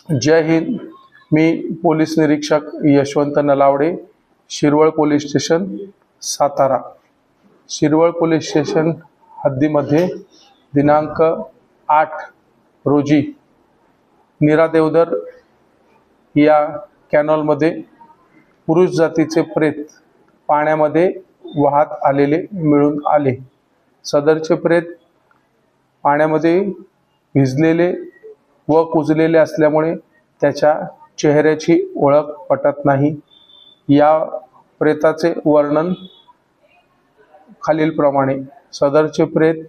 जय हिंद. मी पोलीस निरीक्षक Yashwant Nalawade, Shirwal police station, Satara. Shirwal police station हद्दीमध्ये दिनांक 8 रोजी नीरा देवधर या कॅनॉलमध्ये पुरुष जातीचे प्रेत पाण्यामध्ये वाहत आलेले मिळून आले. सदरचे प्रेत पाण्यामध्ये भिजलेले व कुजलेले असल्यामुळे त्याच्या चेहऱ्याची ओळख पटत नाही. या प्रेताचे वर्णन खालीलप्रमाणे. सदरचे प्रेत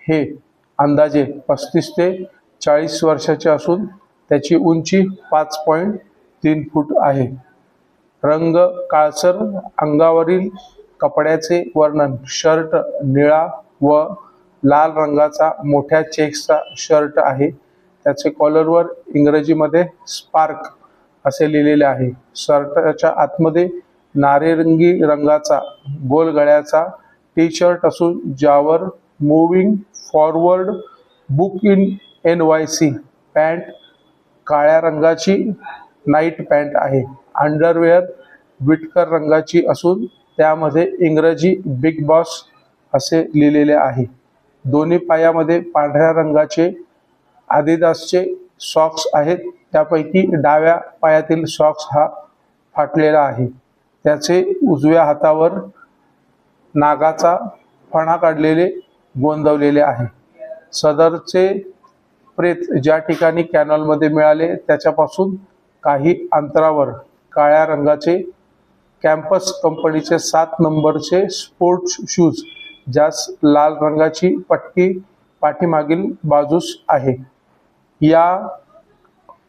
हे अंदाजे 35 ते 40 वर्षाचे असून त्याची उंची 5.3 फूट आहे. रंग काळसर. अंगावरील कपड्याचे वर्णन शर्ट निळा व लाल रंगाचा मोठ्या चेक्सचा शर्ट आहे. त्याचे कॉलरवर इंग्रजीमध्ये स्पार्क असे लिहिलेले आहे. शर्टाच्या आतमध्ये नारिंगी रंगाचा गोल गळ्याचा टी शर्ट असून ज्यावर moving forward book in NYC pant काळ्या रंगाची नाईट पॅन्ट आहे. अंडरवेअर विटकर रंगाची असून त्यामध्ये इंग्रजी बिग बॉस असे लिहिलेले आहे. दोन्ही पायामध्ये पांढऱ्या रंगाचे आदिदासचे सॉक्स आहेत. त्यापैकी डाव्या पायातील सॉक्स हा फाटलेला आहे. त्याचे उजव्या हातावर नागाचा फणा काढलेले गोंदवलेले आहे. सदरचे प्रेत ज्या ठिकाणी कॅनॉलमध्ये मिळाले त्याच्यापासून काही अंतरावर काळ्या रंगाचे कॅम्पस कंपनीचे 7 नंबरचे स्पोर्ट्स शूज ज्यास लाल रंगाची पट्टी पाठीमागील बाजूस आहे. या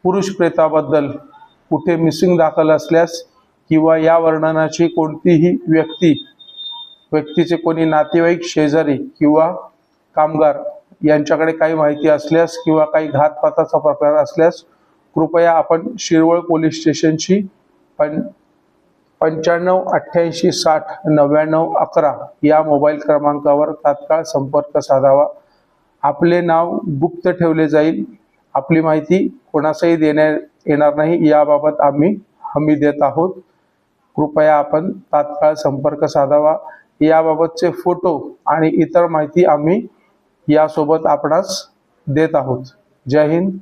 पुरुष प्रेताबद्दल कुठे मिसिंग दाखल असल्यास किंवा या वर्णनाची कोणतीही व्यक्तीचे कोणी नातेवाईक, शेजारी किंवा कामगार यांच्याकडे काही माहिती असल्यास किंवा काही घातपाताचा प्रकार असल्यास कृपया आपण शिरवळ पोलीस स्टेशनशी 95 88 60 99 11 या मोबाईल क्रमांकावर तात्काळ संपर्क साधावा. आपले नाव गुप्त ठेवले जाईल. आपली माहिती कोणासही देण्यात येणार नाही याबाबत आम्ही हमी देत आहोत. कृपया आपण तात्काळ संपर्क साधावा. याबाबतचे फोटो आणि इतर माहिती आम्ही यासोबत आपणास देत आहोत. जय हिंद.